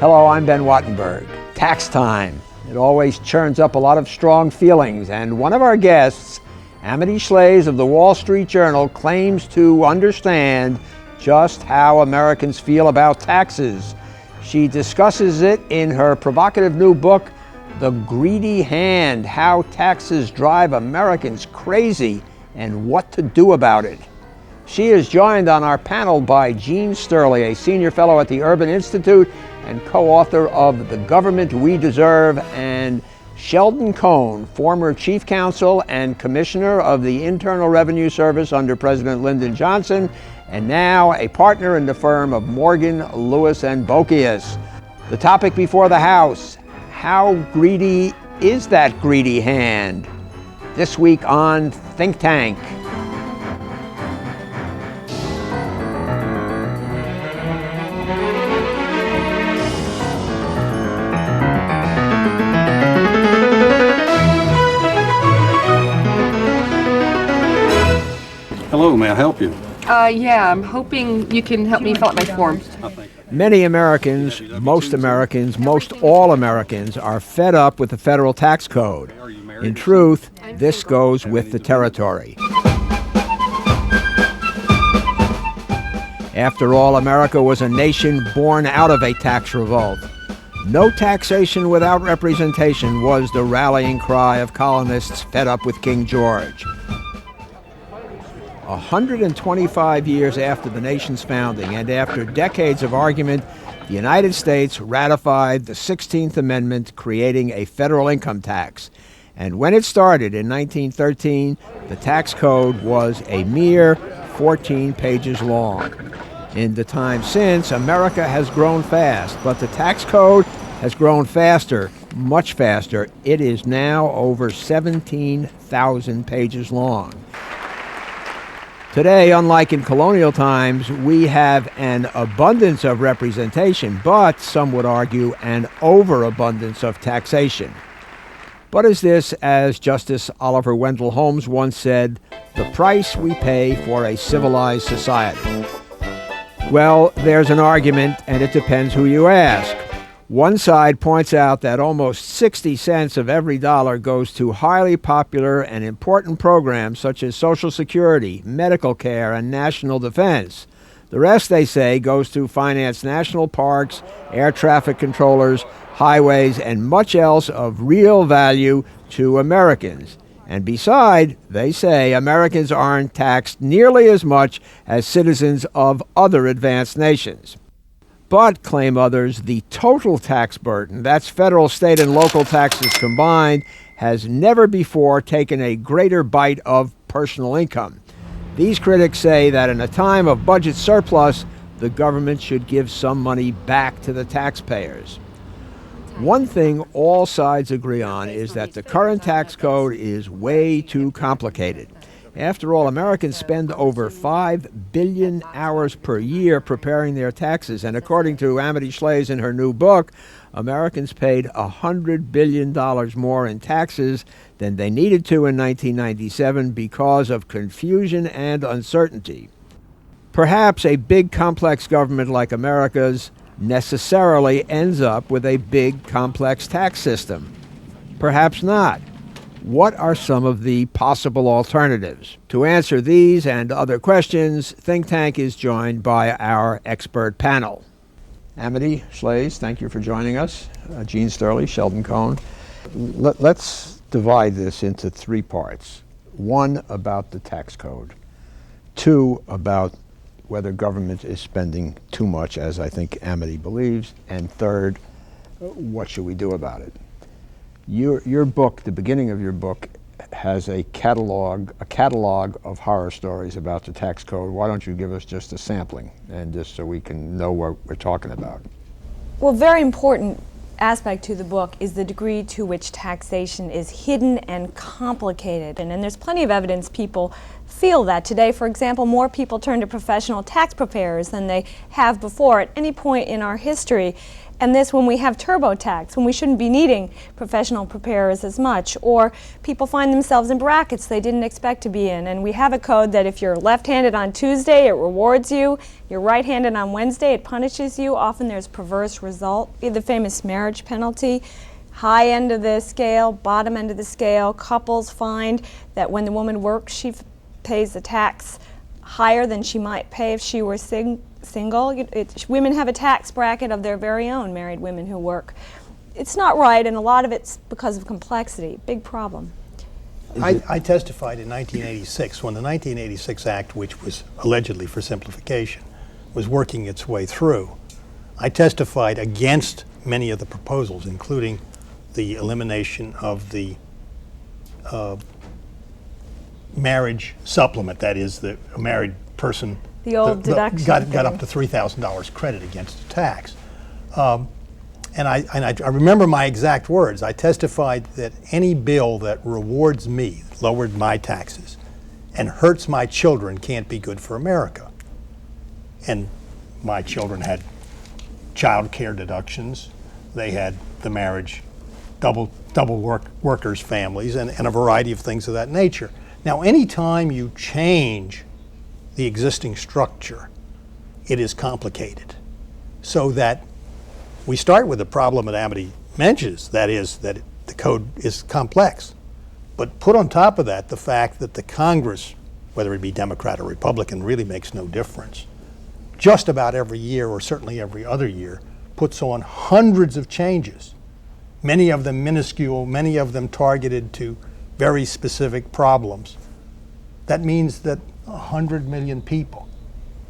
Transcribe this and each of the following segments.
Hello, I'm Ben Wattenberg. Tax time. It always churns up a lot of strong feelings, and one of our guests, Amity Shlaes of the Wall Street Journal, claims to understand just how Americans feel about taxes. She discusses it in her provocative new book, The Greedy Hand: How Taxes Drive Americans Crazy and What to Do About It. She is joined on our panel by Gene Steuerle, a senior fellow at the Urban Institute and co-author of The Government We Deserve, and Sheldon Cohen, former chief counsel and commissioner of the Internal Revenue Service under President Lyndon Johnson, and now a partner in the firm of Morgan, Lewis, and Bockius. The topic before the House: how greedy is that greedy hand? This week on Think Tank. Hello, may I help you? Yeah, I'm hoping you can help me fill out my form. Many Americans, most all Americans are fed up with the federal tax code. In truth, this goes with the territory. After all, America was a nation born out of a tax revolt. No taxation without representation was the rallying cry of colonists fed up with King George. 125 years after the nation's founding and after decades of argument, the United States ratified the 16th Amendment, creating a federal income tax. And when it started in 1913, the tax code was a mere 14 pages long. In the time since, America has grown fast, but the tax code has grown faster, much faster. It is now over 17,000 pages long. Today, unlike in colonial times, we have an abundance of representation, but some would argue an overabundance of taxation. But is this, as Justice Oliver Wendell Holmes once said, the price we pay for a civilized society? Well, there's an argument, and it depends who you ask. One side points out that almost 60 cents of every dollar goes to highly popular and important programs such as Social Security, medical care, and national defense. The rest, they say, goes to finance national parks, air traffic controllers, highways, and much else of real value to Americans. And beside, they say, Americans aren't taxed nearly as much as citizens of other advanced nations. But, claim others, the total tax burden, that's federal, state, and local taxes combined, has never before taken a greater bite of personal income. These critics say that in a time of budget surplus, the government should give some money back to the taxpayers. One thing all sides agree on is that the current tax code is way too complicated. After all, Americans spend over 5 billion hours per year preparing their taxes, and according to Amity Shlaes in her new book, Americans paid $100 billion more in taxes than they needed to in 1997 because of confusion and uncertainty. Perhaps a big, complex government like America's necessarily ends up with a big, complex tax system. Perhaps not. What are some of the possible alternatives? To answer these and other questions, Think Tank is joined by our expert panel. Amity Shlaes, thank you for joining us. Gene Steuerle, Sheldon Cohen. Let's divide this into three parts. One, about the tax code. Two, about whether government is spending too much, as I think Amity believes. And third, what should we do about it? Your book, the beginning of your book, has a catalog of horror stories about the tax code. Why don't you give us just a sampling, and just so we can know what we're talking about? Well, very important aspect to the book is the degree to which taxation is hidden and complicated. And there's plenty of evidence people feel that today. For example, more people turn to professional tax preparers than they have before at any point in our history. And this when we have TurboTax, when we shouldn't be needing professional preparers as much, or people find themselves in brackets they didn't expect to be in. And we have a code that if you're left-handed on Tuesday, it rewards you. You're right-handed on Wednesday, it punishes you. Often there's perverse result. The famous marriage penalty. High end of the scale, bottom end of the scale. Couples find that when the woman works, she pays the tax higher than she might pay if she were single. Women have a tax bracket of their very own, married women who work. It's not right, and a lot of it's because of complexity. Big problem. I testified in 1986 when the 1986 Act, which was allegedly for simplification, was working its way through. I testified against many of the proposals, including the elimination of the marriage supplement, that is, the married person The old deduction got up to $3,000 credit against the tax. And I remember my exact words. I testified that any bill that rewards me, lowered my taxes, and hurts my children can't be good for America. And my children had child care deductions. They had the marriage, double workers' families, and a variety of things of that nature. Now, anytime you change the existing structure, it is complicated. So that we start with the problem that Amity mentions, that is, that the code is complex. But put on top of that the fact that the Congress, whether it be Democrat or Republican, really makes no difference. Just about every year, or certainly every other year, puts on hundreds of changes, many of them minuscule, many of them targeted to very specific problems. That means that 100 million people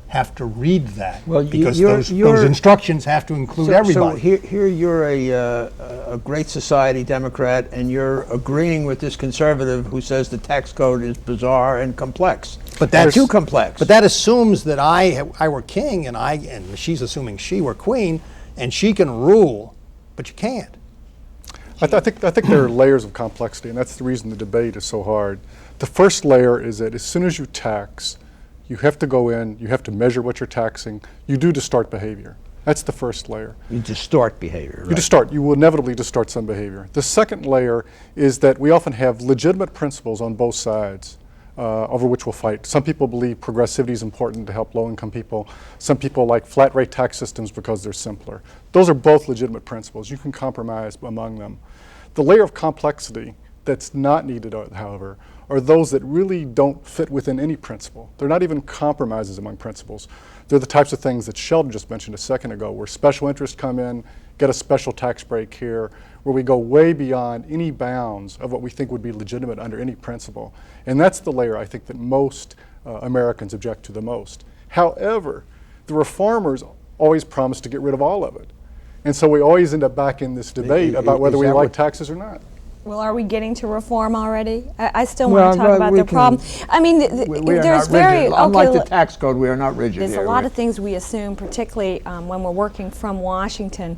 have to read that, because those instructions have to include everybody. So here you're a Great Society Democrat, and you're agreeing with this conservative who says the tax code is bizarre and complex. But that's too complex. But that assumes that I were king, and she's assuming she were queen, and she can rule, but you can't. I think there are layers of complexity, and that's the reason the debate is so hard. The first layer is that as soon as you tax, you have to go in, you have to measure what you're taxing. You do distort behavior. That's the first layer. You distort behavior, right? You distort. You will inevitably distort some behavior. The second layer is that we often have legitimate principles on both sides over which we'll fight. Some people believe progressivity is important to help low-income people. Some people like flat rate tax systems because they're simpler. Those are both legitimate principles. You can compromise among them. The layer of complexity that's not needed, however, are those that really don't fit within any principle. They're not even compromises among principles. They're the types of things that Sheldon just mentioned a second ago, where special interests come in, get a special tax break here, where we go way beyond any bounds of what we think would be legitimate under any principle. And that's the layer I think that most Americans object to the most. However, the reformers always promise to get rid of all of it. And so we always end up back in this debate about whether we like taxes or not. Well, are we getting to reform already? I still want to talk about the problem. I mean, there's very... Unlike the tax code, we are not rigid. There's a lot of things we assume, particularly when we're working from Washington,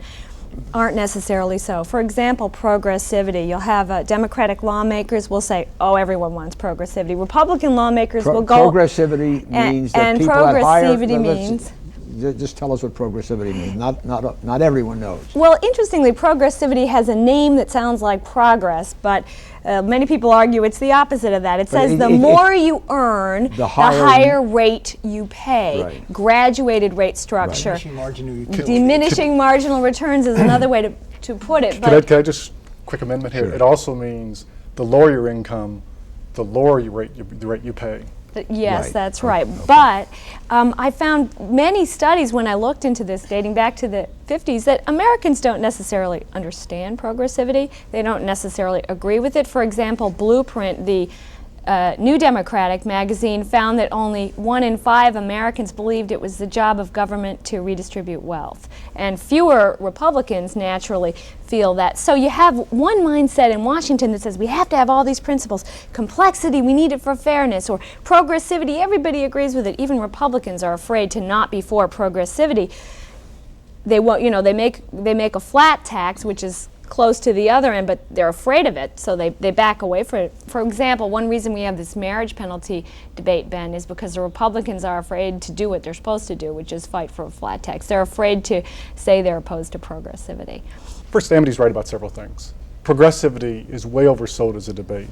aren't necessarily so. For example, progressivity. You'll have Democratic lawmakers will say, oh, everyone wants progressivity. Republican lawmakers will go... Progressivity means that and people at higher... progressivity means... Just tell us what progressivity means. Not everyone knows. Well, interestingly, progressivity has a name that sounds like progress, but many people argue it's the opposite of that. It says the more you earn, the higher rate you pay. Right. Graduated rate structure. Diminishing Diminishing marginal returns is another way to put it. Can I just, quick amendment here? Sure. It also means the lower your income, the lower the rate you pay. Yes, right. That's right. Okay. But I found many studies when I looked into this, dating back to the 50s, that Americans don't necessarily understand progressivity. They don't necessarily agree with it. For example, Blueprint, the New Democratic magazine, found that only 1 in 5 Americans believed it was the job of government to redistribute wealth. And fewer Republicans naturally feel that. So you have one mindset in Washington that says we have to have all these principles. Complexity, we need it for fairness. Or progressivity, everybody agrees with it. Even Republicans are afraid to not be for progressivity. They want, they make a flat tax, which is close to the other end, but they're afraid of it, so they back away from it. For example, one reason we have this marriage penalty debate, Ben, is because the Republicans are afraid to do what they're supposed to do, which is fight for a flat tax. They're afraid to say they're opposed to progressivity. First, Amity's right about several things. Progressivity is way oversold as a debate.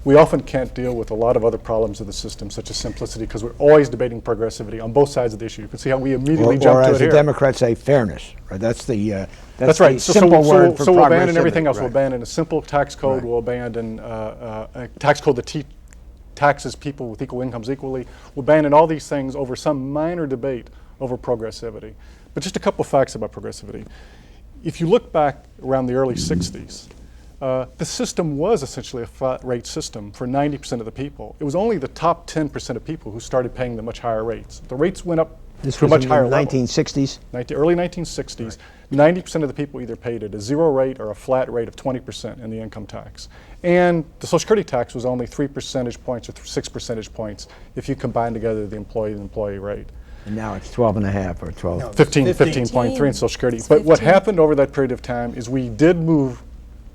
We often can't deal with a lot of other problems of the system, such as simplicity, because we're always debating progressivity on both sides of the issue. You can see how we immediately jump or to as it the here. Democrats say, fairness. Right? That's the That's the right. simple word for so we'll abandon progressivity. everything else. Right. We'll abandon a simple tax code. Right. We'll abandon a tax code that taxes people with equal incomes equally. We'll abandon all these things over some minor debate over progressivity. But just a couple facts about progressivity. If you look back around the early 60s, the system was essentially a flat rate system for 90% of the people. It was only the top 10% of people who started paying the much higher rates. The rates went up to a much higher level. This was in the 1960s? Early 1960s, 90% of the people either paid at a zero rate or a flat rate of 20% in the income tax. And the Social Security tax was only 3 percentage points or 6 percentage points if you combine together the employee and employee rate. And now it's 12.5 or 12. No. 15.3 in Social Security. It's But what 15. happened over that period of time is we did move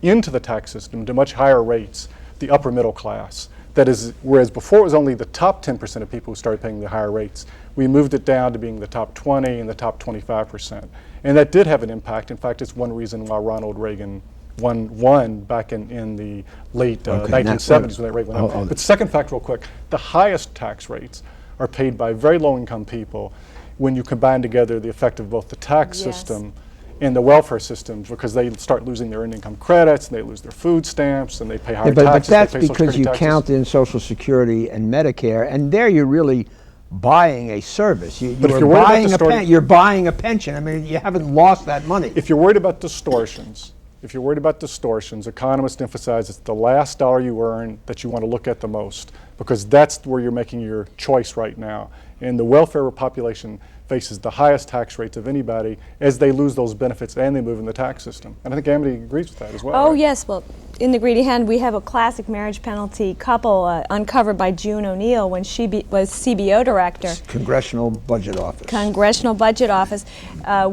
into the tax system to much higher rates, the upper middle class. That is, whereas before it was only the top 10% of people who started paying the higher rates, we moved it down to being the top 20 and the top 25%. And that did have an impact. In fact, it's one reason why Ronald Reagan won back in the late 1970s when that rate went up. But second fact real quick, the highest tax rates are paid by very low income people when you combine together the effect of both the tax Yes. system and the welfare systems, because they start losing their earned income credits and they lose their food stamps and they pay higher But taxes. that's they pay Social because you Security count taxes. in Social Security and Medicare, and there you're really buying a service. But if You're you're worried about buying distorting- you're buying a pension. I mean, you haven't lost that money. If you're worried about distortions, economists emphasize it's the last dollar you earn that you want to look at the most, because that's where you're making your choice right now. And the welfare population faces the highest tax rates of anybody as they lose those benefits and they move in the tax system. And I think Amity agrees with that as well. Oh, right? yes. Well, in The Greedy Hand, we have a classic marriage penalty couple uncovered by June O'Neill when she was CBO director. Congressional Budget Office. Congressional Budget Office. A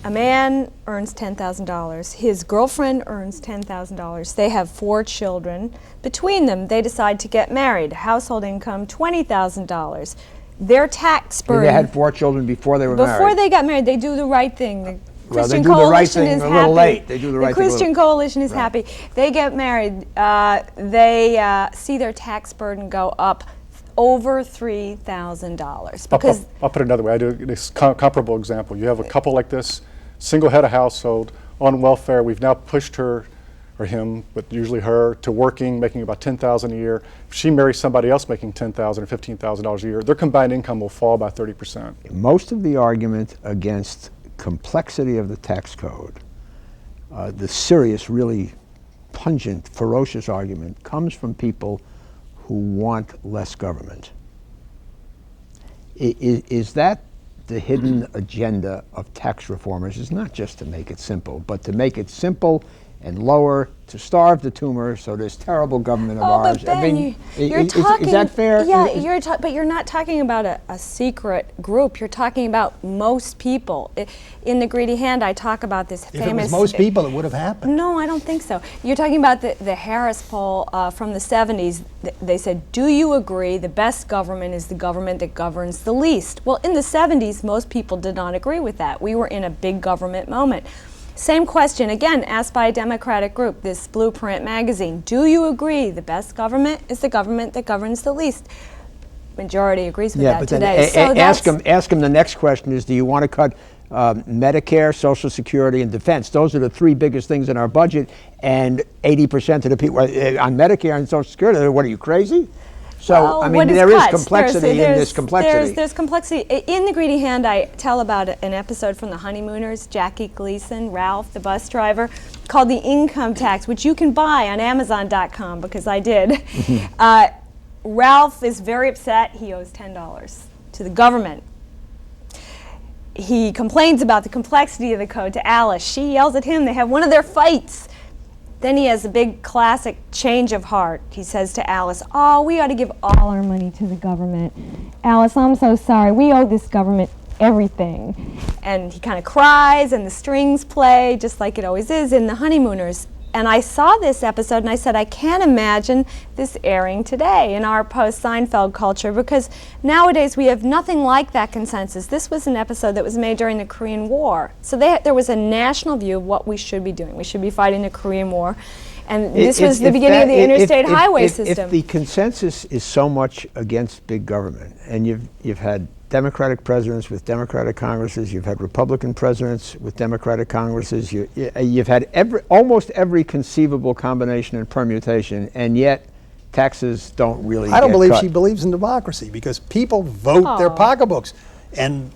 man earns $10,000. His girlfriend earns $10,000. They have 4 children. Between them, they decide to get married. Household income, $20,000. Their tax burden. They had 4 children before they were married. Before they got married, they do the right thing. The Well, they Christian do the right Coalition thing is a little happy. late. They do the right thing a Christian little- Coalition is happy. They get married. They see their tax burden go up over $3,000 because I'll put it another way. I do this comparable example. You have a couple like this, single head of household on welfare. We've now pushed her or him, but usually her, to working, making about $10,000 a year. If she marries somebody else making $10,000 or $15,000 a year, their combined income will fall by 30%. Most of the argument against complexity of the tax code, the serious, really pungent, ferocious argument, comes from people who want less government. Is that the hidden agenda of tax reformers? Is not just to make it simple, but to make it simple and lower, to starve the tumor, so this terrible government of ours. But Ben, I mean, you're talking. is that fair? Yeah, but you're not talking about a secret group. You're talking about most people. In The Greedy Hand, I talk about this famous. If it was most people, it would have happened. No, I don't think so. You're talking about the Harris poll from the 70s. They said, do you agree the best government is the government that governs the least? Well, in the 70s, most people did not agree with that. We were in a big government moment. Same question, again, asked by a Democratic group, this Blueprint magazine. Do you agree the best government is the government that governs the least? Majority agrees with that but today. then ask them the next question is, do you want to cut Medicare, Social Security, and defense? Those are the 3 biggest things in our budget, and 80% of the people on Medicare and Social Security, what are you, crazy? So, well, I mean, there is complexity in this complexity. There's complexity. In The Greedy Hand, I tell about an episode from the Honeymooners, Jackie Gleason, Ralph, the bus driver, called The Income Tax, which you can buy on Amazon.com, because I did. Ralph is very upset. He owes $10 to the government. He complains about the complexity of the code to Alice. She yells at him. They have one of their fights. Then he has a big classic change of heart. He says to Alice, oh, we ought to give all our money to the government. Alice, I'm so sorry. We owe this government everything. And he kind of cries, and the strings play, just like it always is in the Honeymooners. And I saw this episode and I said, I can't imagine this airing today in our post-Seinfeld culture, because nowadays we have nothing like that consensus. This was an episode that was made during the Korean War. So there was a national view of what we should be doing. We should be fighting the Korean War. And this was the beginning of the interstate highway system. If the consensus is so much against big government, and you've had Democratic presidents with Democratic Congresses, you've had Republican presidents with Democratic Congresses, you've had almost every conceivable combination and permutation, and yet taxes don't really I don't get believe cut. she believes in democracy, because people vote their pocketbooks. And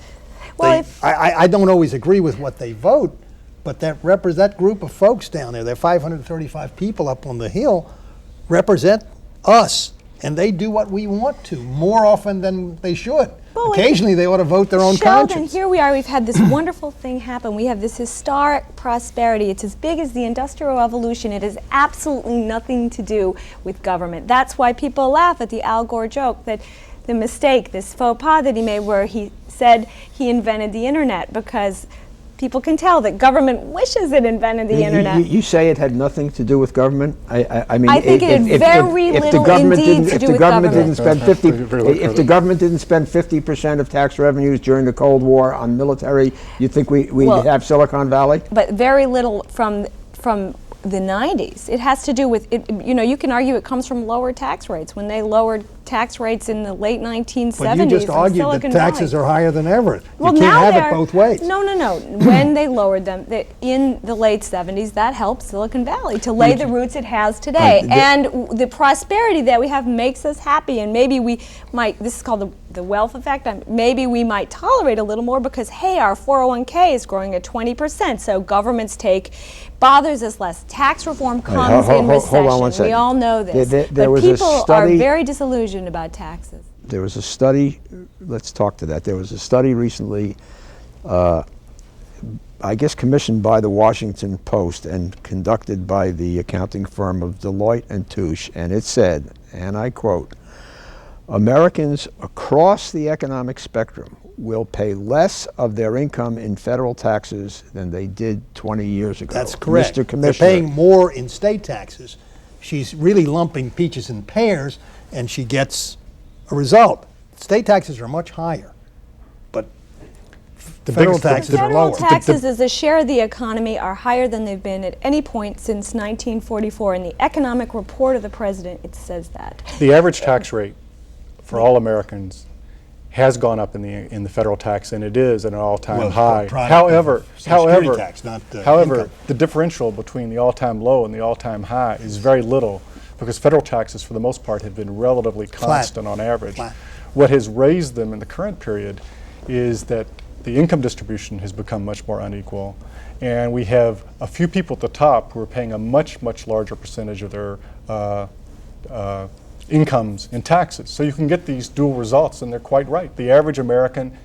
Well, I don't always agree with what they vote, but that group of folks down there, they're 535 people up on the Hill, represent us. And they do what we want to more often than they should. Well, Occasionally they ought to vote their own Sheldon, conscience. here we are. We've had this wonderful thing happen. We have this historic prosperity. It's as big as the Industrial Revolution. It has absolutely nothing to do with government. That's why people laugh at the Al Gore joke, that the mistake, this faux pas that he made, where he said he invented the internet, because people can tell that government wishes it invented the internet. You say it had nothing to do with government? I mean, I think it had very little indeed to do with government. If the government didn't spend 50% of tax revenues during the Cold War on military, you think we'd have Silicon Valley? But very little from the 90s. It has to do with, you can argue it comes from lower tax rates. When they lowered tax rates in the late 1970s. But you just argued Silicon that taxes Valley. are higher than ever. Well, you can't now have they're- it both ways. No. When they lowered them in the late 70s, that helped Silicon Valley to lay the roots it has today. And the prosperity that we have makes us happy. And maybe we might, this is called the wealth effect, maybe we might tolerate a little more because, hey, our 401k is growing at 20%. So governments bothers us less. Tax reform comes in recession. Hold on one second. We all know this. There but was a people study- are very disillusioned about taxes. There was a study, let's talk to that. There was a study recently, I guess commissioned by the Washington Post and conducted by the accounting firm of Deloitte and Touche, and it said, and I quote, Americans across the economic spectrum will pay less of their income in federal taxes than they did 20 years ago. That's correct. Mr. They're Commissioner. paying more in state taxes. She's really lumping peaches and pears, and she gets a result. State taxes are much higher, but the federal taxes are Federal lower. taxes as a share of the economy are higher than they've been at any point since 1944. In the economic report of the president, it says that. The average tax rate for all Americans has gone up in the federal tax, and it is at an all-time high. However, tax, not income. the differential between the all-time low and the all-time high is very little, because federal taxes, for the most part, have been relatively constant on average. Flat. What has raised them in the current period is that the income distribution has become much more unequal, and we have a few people at the top who are paying a much, much larger percentage of their incomes in taxes. So you can get these dual results, and they're quite right. The average American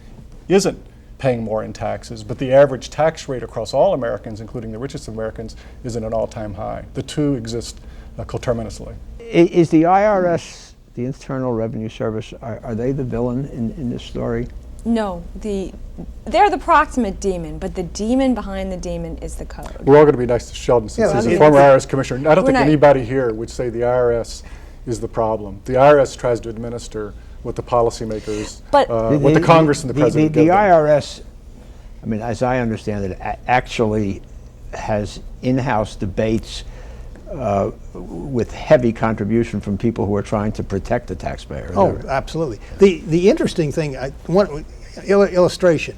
isn't paying more in taxes, but the average tax rate across all Americans, including the richest Americans, is at an all-time high. The two exist coterminously. Is the IRS, the Internal Revenue Service, are they the villain in this story? No, they're the proximate demon, but the demon behind the demon is the code. We're all going to be nice to Sheldon since Yeah, he's I a mean, former IRS commissioner. I don't think not- anybody here would say the IRS is the problem. The IRS tries to administer what the policymakers, But- what the Congress and the President The give them. IRS, I mean, as I understand it, actually has in-house debates with heavy contribution from people who are trying to protect the taxpayer. Oh, absolutely. The interesting thing, illustration,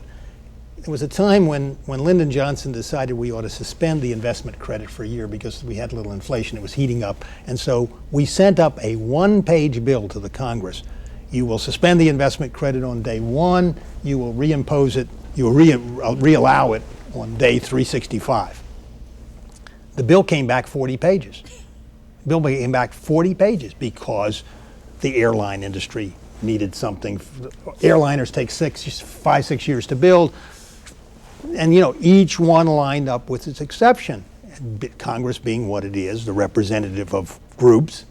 there was a time when Lyndon Johnson decided we ought to suspend the investment credit for a year because we had a little inflation, it was heating up, and so we sent up a one-page bill to the Congress. You will suspend the investment credit on day one, you will reimpose it, you will reallow it on day 365. The bill came back 40 pages. The bill came back 40 pages because the airline industry needed something. Airliners take 5-6 years to build, and each one lined up with its exception. Congress, being what it is, the representative of groups,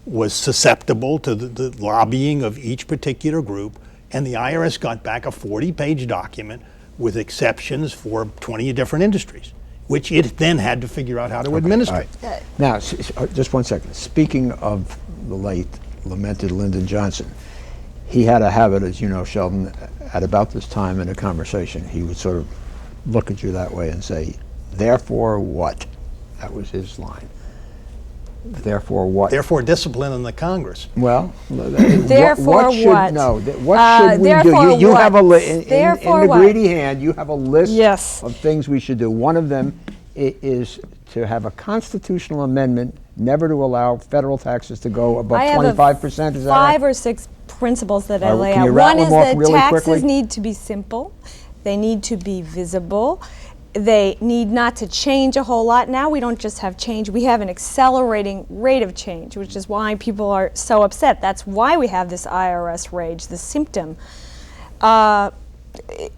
was susceptible to the lobbying of each particular group, and the IRS got back a 40-page document with exceptions for 20 different industries. which it then had to figure out how to administer. All right. Now, just one second. Speaking of the late, lamented Lyndon Johnson, he had a habit, as you know, Sheldon, at about this time in a conversation, he would sort of look at you that way and say, "Therefore what?" That was his line. Therefore what? Therefore discipline in the Congress. Well, Therefore what should, what? No, what should we do? Therefore You have a what? in Therefore the what? greedy hand, you have a list Yes. of things we should do. One of them is to have a constitutional amendment never to allow federal taxes to go above 25%. Is that right? 5 or 6 principles that I All right, lay can out. you One rattle is them off that really taxes quickly? need to be simple. They need to be visible. They need not to change a whole lot. Now we don't just have change, we have an accelerating rate of change, which is why people are so upset. That's why we have this IRS rage, the symptom.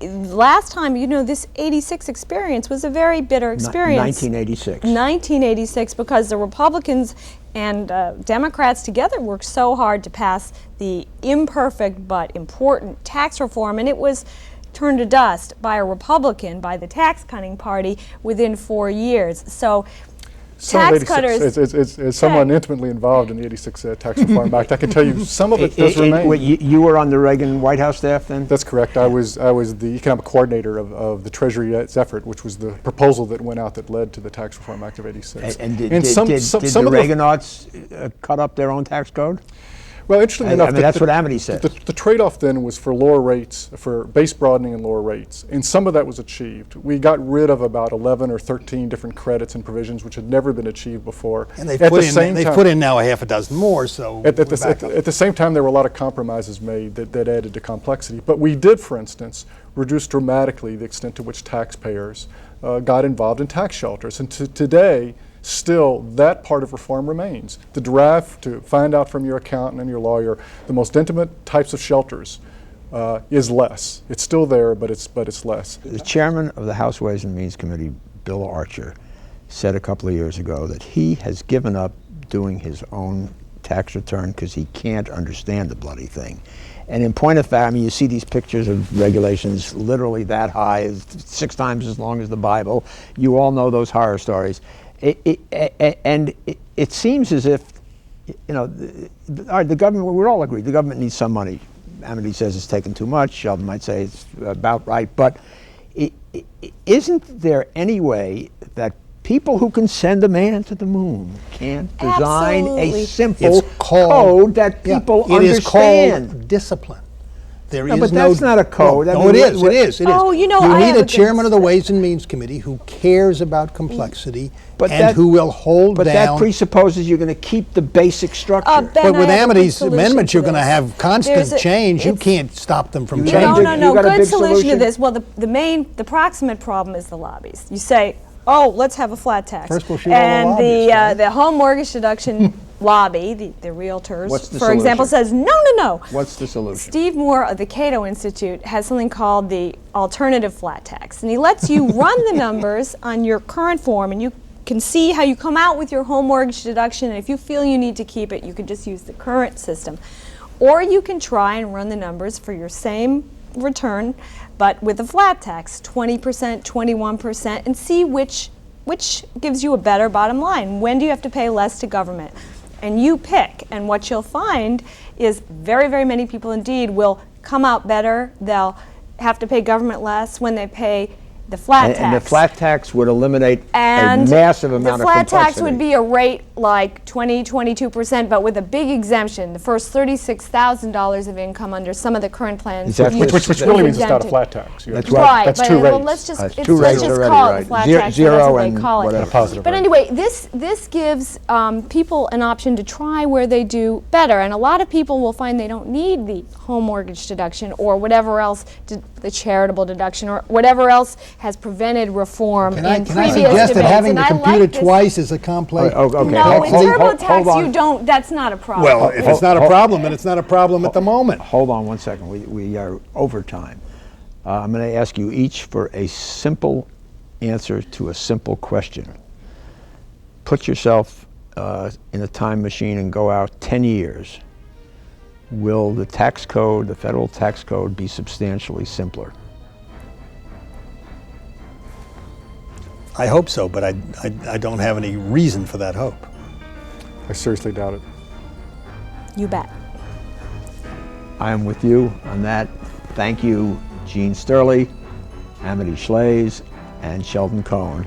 Last time, you know, this 86 experience was a very bitter experience. 1986. 1986, because the Republicans and Democrats together worked so hard to pass the imperfect but important tax reform, and it was turned to dust by a Republican, by the tax cutting party, within 4 years. So tax cutters. As someone intimately involved in the 86 Tax Reform Act, I can tell you some of it does remain. You were on the Reagan White House staff then? That's correct. I was the economic coordinator of the Treasury's effort, which was the proposal that went out that led to the Tax Reform Act of '86. And did the Reaganauts cut up their own tax code? Well, interestingly enough, that's what Amity said. The trade-off then was for lower rates, for base broadening and lower rates, and some of that was achieved. We got rid of about 11 or 13 different credits and provisions which had never been achieved before. And they've put in now a half a dozen more, so at the same time, there were a lot of compromises made that added to complexity. But we did, for instance, reduce dramatically the extent to which taxpayers got involved in tax shelters. And today, still, that part of reform remains. The draft to find out from your accountant and your lawyer the most intimate types of shelters is less. It's still there, but it's less. The chairman of the House Ways and Means Committee, Bill Archer, said a couple of years ago that he has given up doing his own tax return because he can't understand the bloody thing. And in point of fact, I mean, you see these pictures of regulations literally that high, 6 times as long as the Bible. You all know those horror stories. It seems as if, you know, the government, we're all agreed, the government needs some money. Amity says it's taken too much, Sheldon might say it's about right, but isn't there any way that people who can send a man to the moon can't design Absolutely. a simple It's called, code that people understand? It is called discipline. There is but that's not a code. No, it is. Oh, you know, you I need have a a good chairman of the Ways and Means Committee who cares about complexity But and that- who will hold But down. that presupposes you're going to keep the basic structure. Ben, But with I have a good Amity's solution amendments, to you're going to this. have constant There's a- change. You it's- can't stop them from You changing. got a big- No, you got a good big solution to solution? this. Well, the proximate problem is the lobbies. You say, oh, let's have a flat tax. First we'll shoot all the and lobbyists, right? the home mortgage deduction lobby, the realtors, What's the for example, solution? says, no. What's the solution? Steve Moore of the Cato Institute has something called the alternative flat tax. And he lets you run the numbers on your current form, and you can see how you come out with your home mortgage deduction. And if you feel you need to keep it, you can just use the current system. Or you can try and run the numbers for your same return, but with a flat tax, 20%, 21%, and see which gives you a better bottom line. When do you have to pay less to government? And you pick, and what you'll find is very, very many people indeed will come out better. They'll have to pay government less when they pay the flat tax. And the flat tax would eliminate And a massive amount of the flat complexity. tax would be a rate like 22%, but with a big exemption. The first $36,000 of income under some of the current plans. Is that you- what- Which is really means it's not a exempted. flat tax. That's Right. right. That's but 2 rates. well, let's just, That's let's 2 rates just already, call it right. the flat Zero- tax. zero That's what and they call it. whatever. A positive But rate. anyway, this gives people an option to try where they do better. And a lot of people will find they don't need the home mortgage deduction or whatever else, the charitable deduction or whatever else has prevented reform Can in I previous suggest that debates. having And to I compute like it this. twice is a complex? Oh, okay. No, Hold- in hold- TurboTax hold on. you don't. That's not a problem. Well, if it's not a problem, then it's not a problem at the moment. Hold on one second. We are over time. I'm going to ask you each for a simple answer to a simple question. Put yourself in a time machine and go out 10 years. Will the tax code, the federal tax code, be substantially simpler? I hope so, but I don't have any reason for that hope. I seriously doubt it. You bet. I am with you on that. Thank you, Gene Steuerle, Amity Shlaes, and Sheldon Cohen.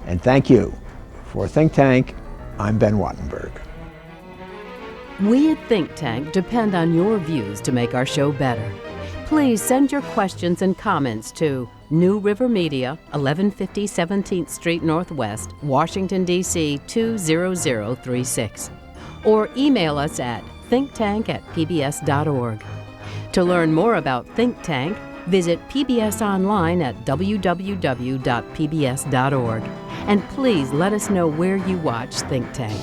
And thank you. For Think Tank, I'm Ben Wattenberg. We at Think Tank depend on your views to make our show better. Please send your questions and comments to New River Media, 1150 17th Street Northwest, Washington, D.C. 20036. Or email us at thinktank@pbs.org. To learn more about Think Tank, visit PBS online at www.pbs.org. And please let us know where you watch Think Tank.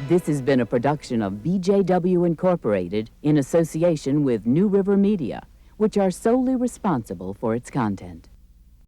This has been a production of BJW Incorporated in association with New River Media, which are solely responsible for its content.